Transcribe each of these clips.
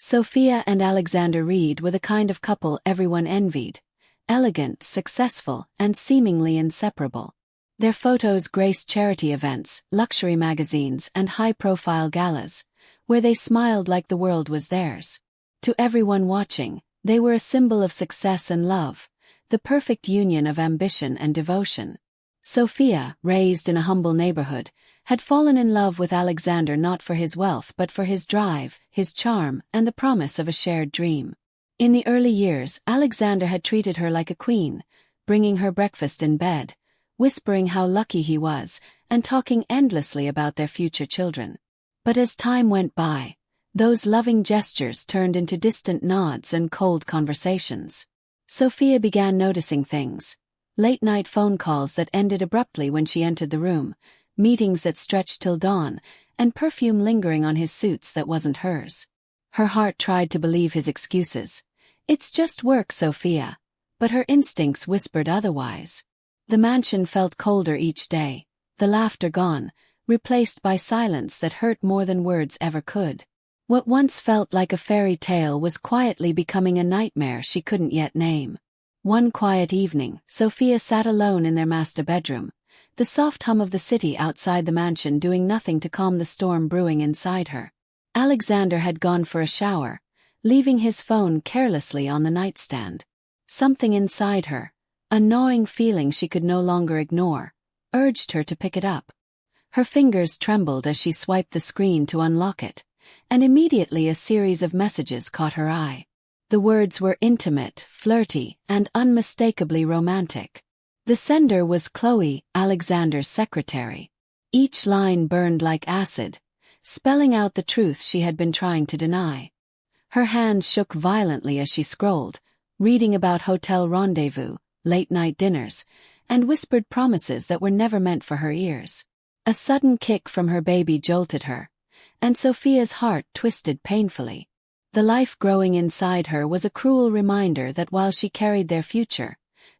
Sophia and Alexander Reed were the kind of couple everyone envied. Elegant, successful, and seemingly inseparable. Their photos graced charity events, luxury magazines, and high-profile galas, where they smiled like the world was theirs. To everyone watching, they were a symbol of success and love, the perfect union of ambition and devotion. Sophia, raised in a humble neighborhood, had fallen in love with Alexander not for his wealth but for his drive, his charm, and the promise of a shared dream. In the early years, Alexander had treated her like a queen, bringing her breakfast in bed, whispering how lucky he was, and talking endlessly about their future children. But as time went by, those loving gestures turned into distant nods and cold conversations. Sophia began noticing things. Late-night phone calls that ended abruptly when she entered the room, meetings that stretched till dawn, and perfume lingering on his suits that wasn't hers. Her heart tried to believe his excuses. "It's just work, Sophia." But her instincts whispered otherwise. The mansion felt colder each day, the laughter gone, replaced by silence that hurt more than words ever could. What once felt like a fairy tale was quietly becoming a nightmare she couldn't yet name. One quiet evening, Sophia sat alone in their master bedroom, the soft hum of the city outside the mansion doing nothing to calm the storm brewing inside her. Alexander had gone for a shower, leaving his phone carelessly on the nightstand. Something inside her, a gnawing feeling she could no longer ignore, urged her to pick it up. Her fingers trembled as she swiped the screen to unlock it, and immediately a series of messages caught her eye. The words were intimate, flirty, and unmistakably romantic. The sender was Chloe, Alexander's secretary. Each line burned like acid, spelling out the truth she had been trying to deny. Her hands shook violently as she scrolled, reading about hotel rendezvous, late-night dinners, and whispered promises that were never meant for her ears. A sudden kick from her baby jolted her, and Sophia's heart twisted painfully. The life growing inside her was a cruel reminder that while she carried their future,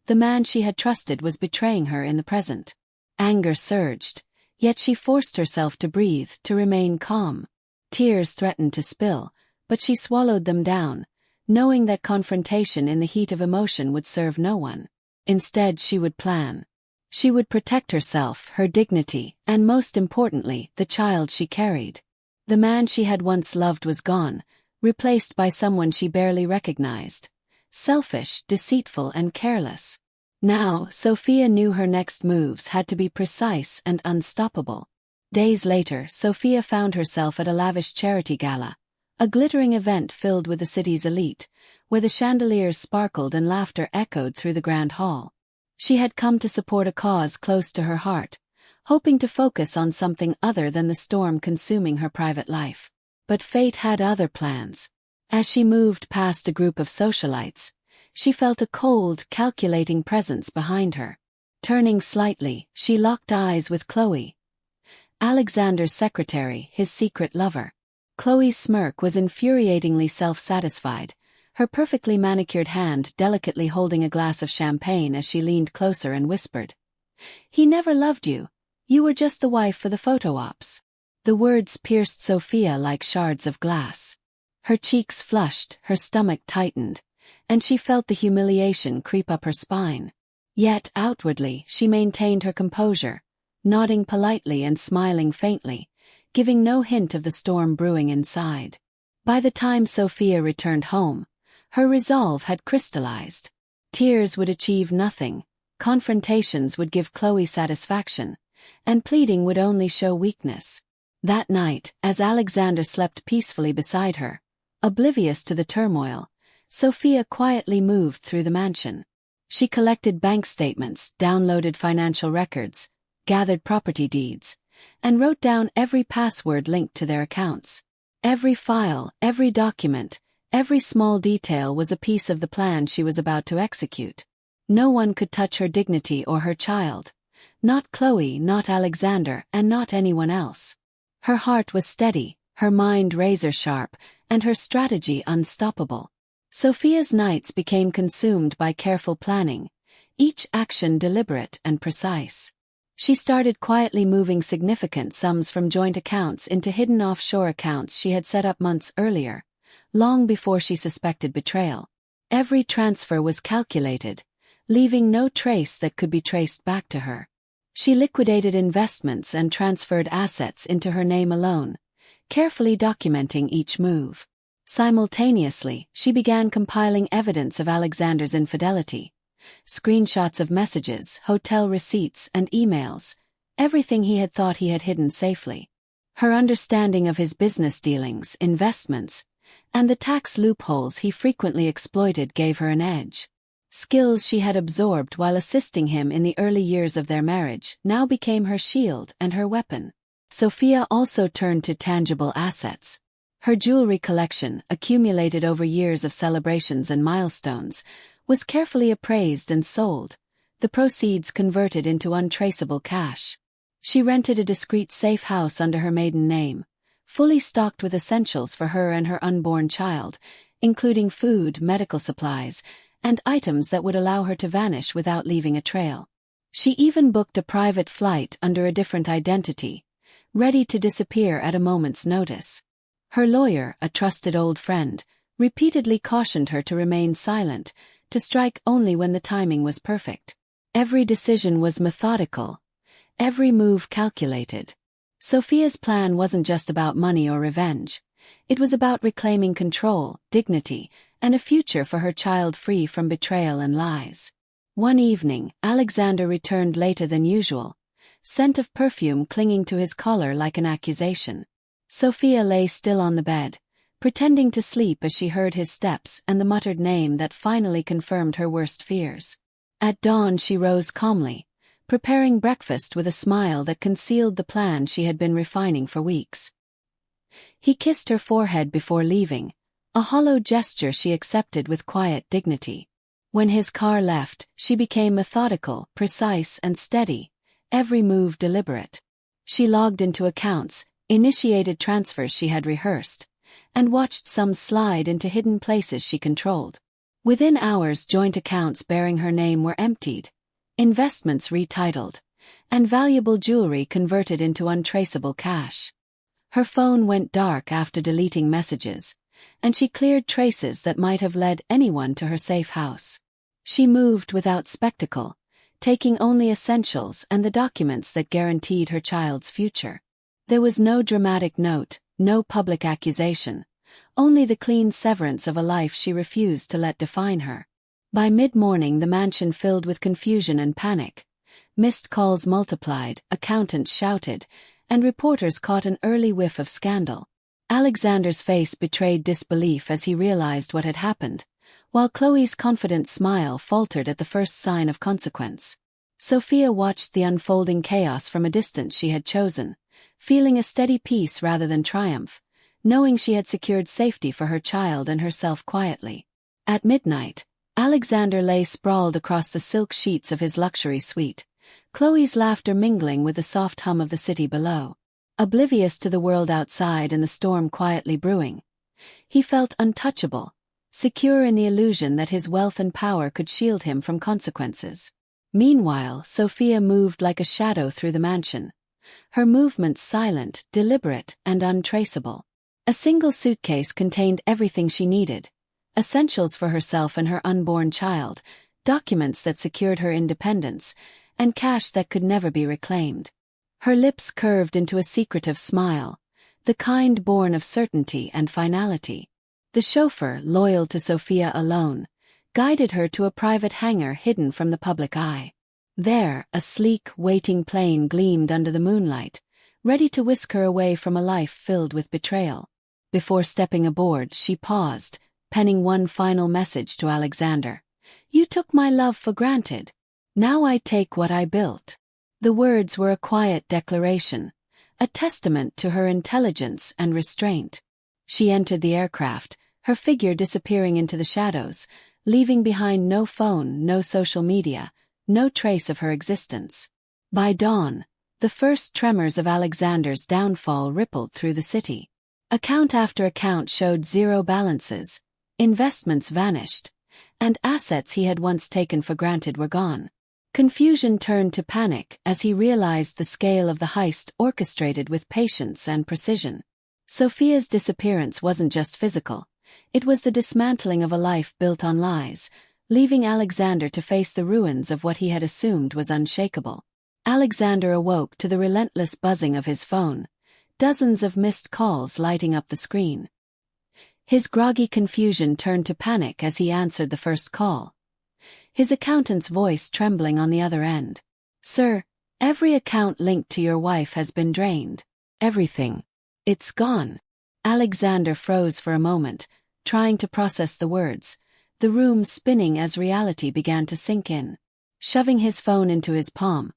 the man she had trusted was betraying her in the present. Anger surged, yet she forced herself to breathe, to remain calm. Tears threatened to spill, but she swallowed them down, knowing that confrontation in the heat of emotion would serve no one. Instead, she would plan. She would protect herself, her dignity, and most importantly, the child she carried. The man she had once loved was gone, replaced by someone she barely recognized. Selfish, deceitful, and careless. Now, Sophia knew her next moves had to be precise and unstoppable. Days later, Sophia found herself at a lavish charity gala, a glittering event filled with the city's elite, where the chandeliers sparkled and laughter echoed through the grand hall. She had come to support a cause close to her heart, hoping to focus on something other than the storm consuming her private life. But fate had other plans. As she moved past a group of socialites, she felt a cold, calculating presence behind her. Turning slightly, she locked eyes with Chloe, Alexander's secretary, his secret lover. Chloe's smirk was infuriatingly self-satisfied, her perfectly manicured hand delicately holding a glass of champagne as she leaned closer and whispered, "He never loved you. You were just the wife for the photo ops." The words pierced Sophia like shards of glass. Her cheeks flushed, her stomach tightened, and she felt the humiliation creep up her spine. Yet, outwardly, she maintained her composure, nodding politely and smiling faintly, giving no hint of the storm brewing inside. By the time Sophia returned home, her resolve had crystallized. Tears would achieve nothing, confrontations would give Chloe satisfaction, and pleading would only show weakness. That night, as Alexander slept peacefully beside her, oblivious to the turmoil, Sophia quietly moved through the mansion. She collected bank statements, downloaded financial records, gathered property deeds, and wrote down every password linked to their accounts. Every file, every document, every small detail was a piece of the plan she was about to execute. No one could touch her dignity or her child. Not Chloe, not Alexander, and not anyone else. Her heart was steady, her mind razor-sharp, and her strategy unstoppable. Sophia's nights became consumed by careful planning, each action deliberate and precise. She started quietly moving significant sums from joint accounts into hidden offshore accounts she had set up months earlier, long before she suspected betrayal. Every transfer was calculated, leaving no trace that could be traced back to her. She liquidated investments and transferred assets into her name alone, carefully documenting each move. Simultaneously, she began compiling evidence of Alexander's infidelity. Screenshots of messages, hotel receipts, and emails, everything he had thought he had hidden safely. Her understanding of his business dealings, investments, and the tax loopholes he frequently exploited gave her an edge. Skills she had absorbed while assisting him in the early years of their marriage now became her shield and her weapon. Sophia also turned to tangible assets. Her jewelry collection, accumulated over years of celebrations and milestones, was carefully appraised and sold, the proceeds converted into untraceable cash. She rented a discreet safe house under her maiden name, fully stocked with essentials for her and her unborn child, including food, medical supplies, and items that would allow her to vanish without leaving a trail. She even booked a private flight under a different identity, ready to disappear at a moment's notice. Her lawyer, a trusted old friend, repeatedly cautioned her to remain silent, to strike only when the timing was perfect. Every decision was methodical, every move calculated. Sophia's plan wasn't just about money or revenge. It was about reclaiming control, dignity, and a future for her child free from betrayal and lies. One evening, Alexander returned later than usual, scent of perfume clinging to his collar like an accusation. Sophia lay still on the bed, pretending to sleep as she heard his steps and the muttered name that finally confirmed her worst fears. At dawn she rose calmly, preparing breakfast with a smile that concealed the plan she had been refining for weeks. He kissed her forehead before leaving, a hollow gesture she accepted with quiet dignity. When his car left, she became methodical, precise, and steady, every move deliberate. She logged into accounts, initiated transfers she had rehearsed, and watched some slide into hidden places she controlled. Within hours, joint accounts bearing her name were emptied, investments retitled, and valuable jewelry converted into untraceable cash. Her phone went dark after deleting messages, and she cleared traces that might have led anyone to her safe house. She moved without spectacle, taking only essentials and the documents that guaranteed her child's future. There was no dramatic note, no public accusation, only the clean severance of a life she refused to let define her. By mid-morning the mansion filled with confusion and panic. Missed calls multiplied, accountants shouted, and reporters caught an early whiff of scandal. Alexander's face betrayed disbelief as he realized what had happened, while Chloe's confident smile faltered at the first sign of consequence. Sophia watched the unfolding chaos from a distance she had chosen, feeling a steady peace rather than triumph, knowing she had secured safety for her child and herself quietly. At midnight, Alexander lay sprawled across the silk sheets of his luxury suite, Chloe's laughter mingling with the soft hum of the city below. Oblivious to the world outside and the storm quietly brewing, he felt untouchable, secure in the illusion that his wealth and power could shield him from consequences. Meanwhile, Sophia moved like a shadow through the mansion, her movements silent, deliberate, and untraceable. A single suitcase contained everything she needed, essentials for herself and her unborn child, documents that secured her independence, and cash that could never be reclaimed. Her lips curved into a secretive smile, the kind born of certainty and finality. The chauffeur, loyal to Sophia alone, guided her to a private hangar hidden from the public eye. There, a sleek, waiting plane gleamed under the moonlight, ready to whisk her away from a life filled with betrayal. Before stepping aboard, she paused, penning one final message to Alexander. "You took my love for granted. Now I take what I built." The words were a quiet declaration, a testament to her intelligence and restraint. She entered the aircraft, her figure disappearing into the shadows, leaving behind no phone, no social media, no trace of her existence. By dawn, the first tremors of Alexander's downfall rippled through the city. Account after account showed zero balances, investments vanished, and assets he had once taken for granted were gone. Confusion turned to panic as he realized the scale of the heist orchestrated with patience and precision. Sophia's disappearance wasn't just physical, It was the dismantling of a life built on lies, leaving Alexander to face the ruins of what he had assumed was unshakable. Alexander awoke to the relentless buzzing of his phone, dozens of missed calls lighting up the screen. His groggy confusion turned to panic as he answered the first call, his accountant's voice trembling on the other end. "Sir, every account linked to your wife has been drained. Everything. It's gone." Alexander froze for a moment, trying to process the words, the room spinning as reality began to sink in. Shoving his phone into his palm,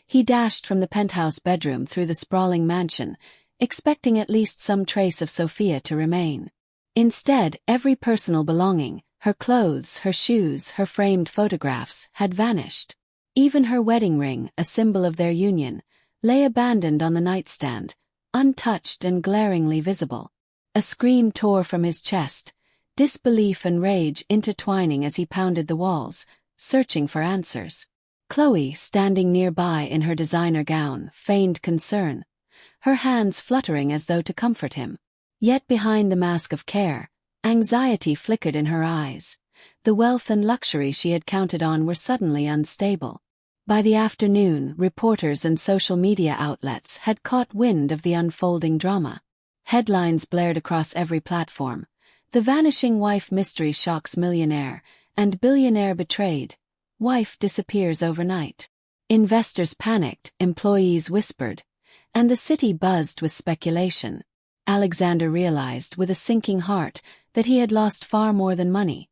he dashed from the penthouse bedroom through the sprawling mansion, expecting at least some trace of Sophia to remain. Instead, every personal belonging, her clothes, her shoes, her framed photographs, had vanished. Even her wedding ring, a symbol of their union, lay abandoned on the nightstand, untouched and glaringly visible. A scream tore from his chest, disbelief and rage intertwining as he pounded the walls, searching for answers. Chloe, standing nearby in her designer gown, feigned concern, her hands fluttering as though to comfort him. Yet behind the mask of care, anxiety flickered in her eyes. The wealth and luxury she had counted on were suddenly unstable. By the afternoon, reporters and social media outlets had caught wind of the unfolding drama. Headlines blared across every platform. "The vanishing wife mystery shocks millionaire," and "Billionaire betrayed. Wife disappears overnight." Investors panicked, employees whispered, and the city buzzed with speculation. Alexander realized with a sinking heart that he had lost far more than money.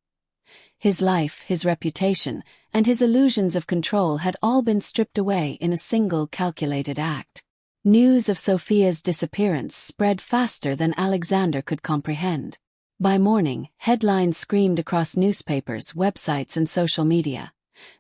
His life, his reputation, and his illusions of control had all been stripped away in a single calculated act. News of Sophia's disappearance spread faster than Alexander could comprehend. By morning, headlines screamed across newspapers, websites, and social media.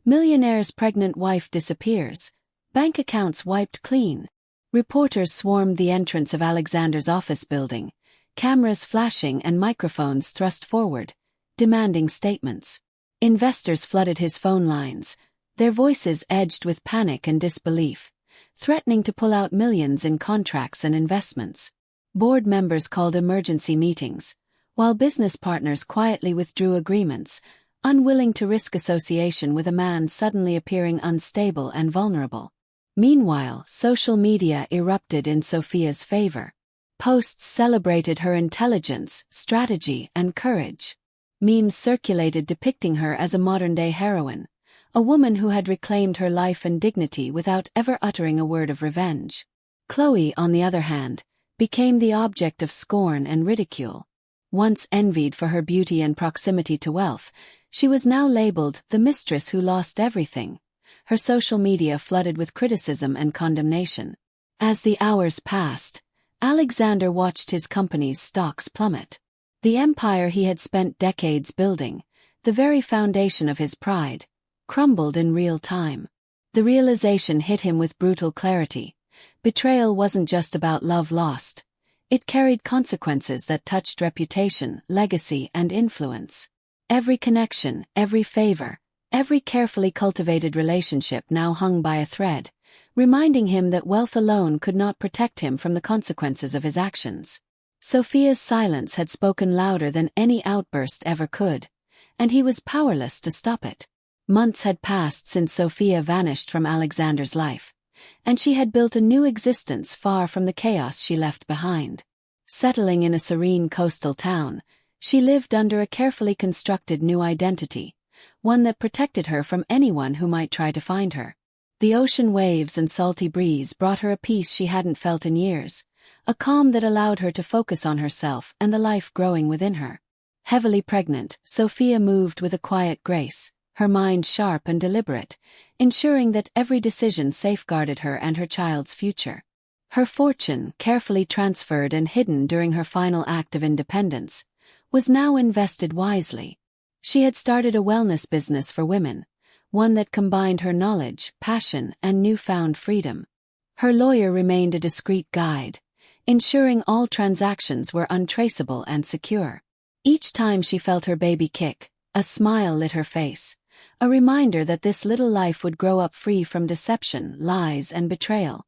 "Millionaire's pregnant wife disappears. Bank accounts wiped clean." Reporters swarmed the entrance of Alexander's office building, cameras flashing and microphones thrust forward, demanding statements. Investors flooded his phone lines, their voices edged with panic and disbelief, threatening to pull out millions in contracts and investments. Board members called emergency meetings, while business partners quietly withdrew agreements, unwilling to risk association with a man suddenly appearing unstable and vulnerable. Meanwhile, social media erupted in Sophia's favor. Posts celebrated her intelligence, strategy, and courage. Memes circulated depicting her as a modern-day heroine, a woman who had reclaimed her life and dignity without ever uttering a word of revenge. Chloe, on the other hand, became the object of scorn and ridicule. Once envied for her beauty and proximity to wealth, she was now labeled the mistress who lost everything. Her social media flooded with criticism and condemnation. As the hours passed, Alexander watched his company's stocks plummet. The empire he had spent decades building, the very foundation of his pride, crumbled in real time. The realization hit him with brutal clarity. Betrayal wasn't just about love lost. It carried consequences that touched reputation, legacy, and influence. Every connection, every favor, every carefully cultivated relationship now hung by a thread, reminding him that wealth alone could not protect him from the consequences of his actions. Sophia's silence had spoken louder than any outburst ever could, and he was powerless to stop it. Months had passed since Sophia vanished from Alexander's life, and she had built a new existence far from the chaos she left behind. Settling in a serene coastal town, she lived under a carefully constructed new identity, one that protected her from anyone who might try to find her. The ocean waves and salty breeze brought her a peace she hadn't felt in years, a calm that allowed her to focus on herself and the life growing within her. Heavily pregnant, Sophia moved with a quiet grace, her mind sharp and deliberate, ensuring that every decision safeguarded her and her child's future. Her fortune, carefully transferred and hidden during her final act of independence, was now invested wisely. She had started a wellness business for women, one that combined her knowledge, passion, and newfound freedom. Her lawyer remained a discreet guide, ensuring all transactions were untraceable and secure. Each time she felt her baby kick, a smile lit her face, a reminder that this little life would grow up free from deception, lies, and betrayal.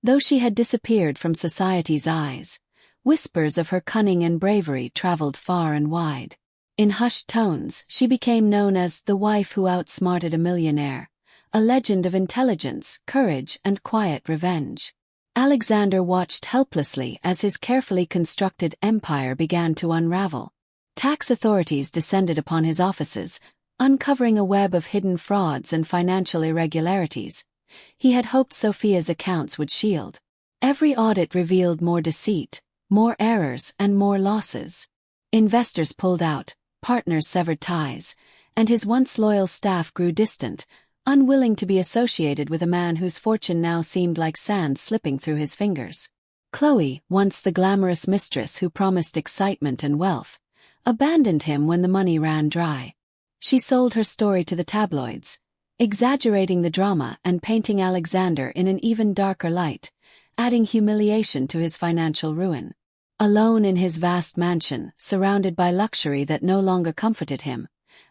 Though she had disappeared from society's eyes, Whispers of her cunning and bravery traveled far and wide. In hushed tones, she became known as the wife who outsmarted a millionaire, a legend of intelligence, courage, and quiet revenge. Alexander watched helplessly as his carefully constructed empire began to unravel. Tax authorities descended upon his offices, uncovering a web of hidden frauds and financial irregularities he had hoped Sophia's accounts would shield. Every audit revealed more deceit, more errors, and more losses. Investors pulled out, partners severed ties, and his once loyal staff grew distant, unwilling to be associated with a man whose fortune now seemed like sand slipping through his fingers. Chloe, once the glamorous mistress who promised excitement and wealth, abandoned him when the money ran dry. She sold her story to the tabloids, exaggerating the drama and painting Alexander in an even darker light, adding humiliation to his financial ruin. Alone in his vast mansion, surrounded by luxury that no longer comforted him,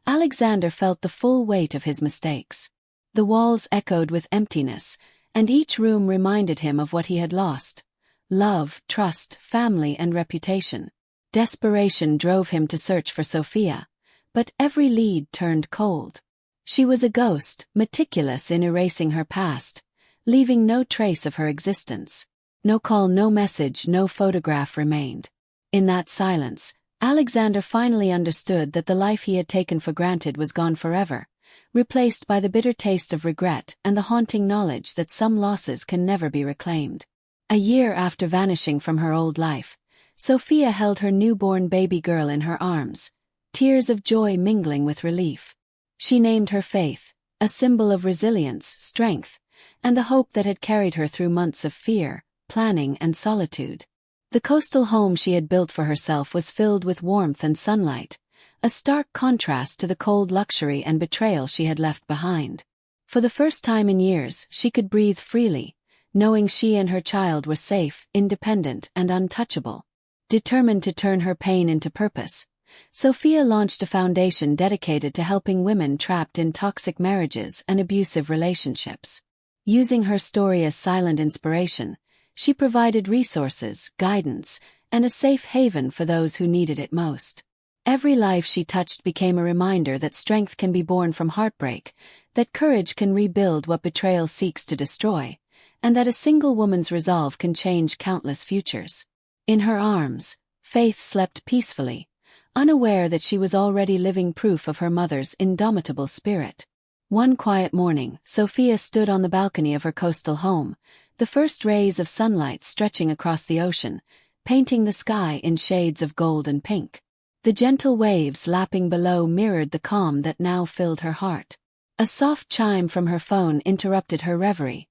Alexander felt the full weight of his mistakes. The walls echoed with emptiness, and each room reminded him of what he had lost: love, trust, family, and reputation. Desperation drove him to search for Sophia, but every lead turned cold. She was a ghost, meticulous in erasing her past, leaving no trace of her existence. No call, no message, no photograph remained. In that silence, Alexander finally understood that the life he had taken for granted was gone forever, replaced by the bitter taste of regret and the haunting knowledge that some losses can never be reclaimed. A year after vanishing from her old life, Sophia held her newborn baby girl in her arms, tears of joy mingling with relief. She named her Faith, a symbol of resilience, strength, and the hope that had carried her through months of fear, planning, and solitude. The coastal home she had built for herself was filled with warmth and sunlight, a stark contrast to the cold luxury and betrayal she had left behind. For the first time in years, she could breathe freely, knowing she and her child were safe, independent, and untouchable. Determined to turn her pain into purpose, Sophia launched a foundation dedicated to helping women trapped in toxic marriages and abusive relationships. Using her story as silent inspiration, she provided resources, guidance, and a safe haven for those who needed it most. Every life she touched became a reminder that strength can be born from heartbreak, that courage can rebuild what betrayal seeks to destroy, and that a single woman's resolve can change countless futures. In her arms, Faith slept peacefully, unaware that she was already living proof of her mother's indomitable spirit. One quiet morning, Sophia stood on the balcony of her coastal home, the first rays of sunlight stretching across the ocean, painting the sky in shades of gold and pink. The gentle waves lapping below mirrored the calm that now filled her heart. A soft chime from her phone interrupted her reverie,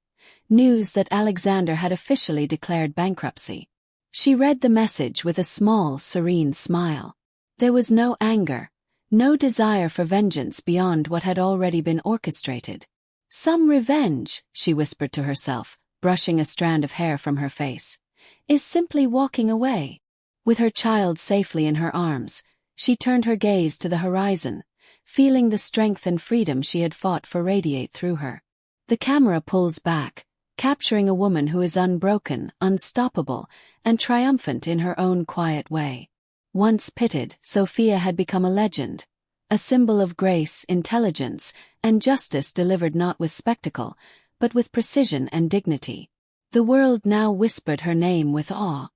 news that Alexander had officially declared bankruptcy. She read the message with a small, serene smile. There was no anger, no desire for vengeance beyond what had already been orchestrated. Some revenge, she whispered to herself, brushing a strand of hair from her face, is simply walking away. With her child safely in her arms, she turned her gaze to the horizon, feeling the strength and freedom she had fought for radiate through her. The camera pulls back, capturing a woman who is unbroken, unstoppable, and triumphant in her own quiet way. Once pitted, Sophia had become a legend, a symbol of grace, intelligence, and justice delivered not with spectacle, but with precision and dignity. The world now whispered her name with awe.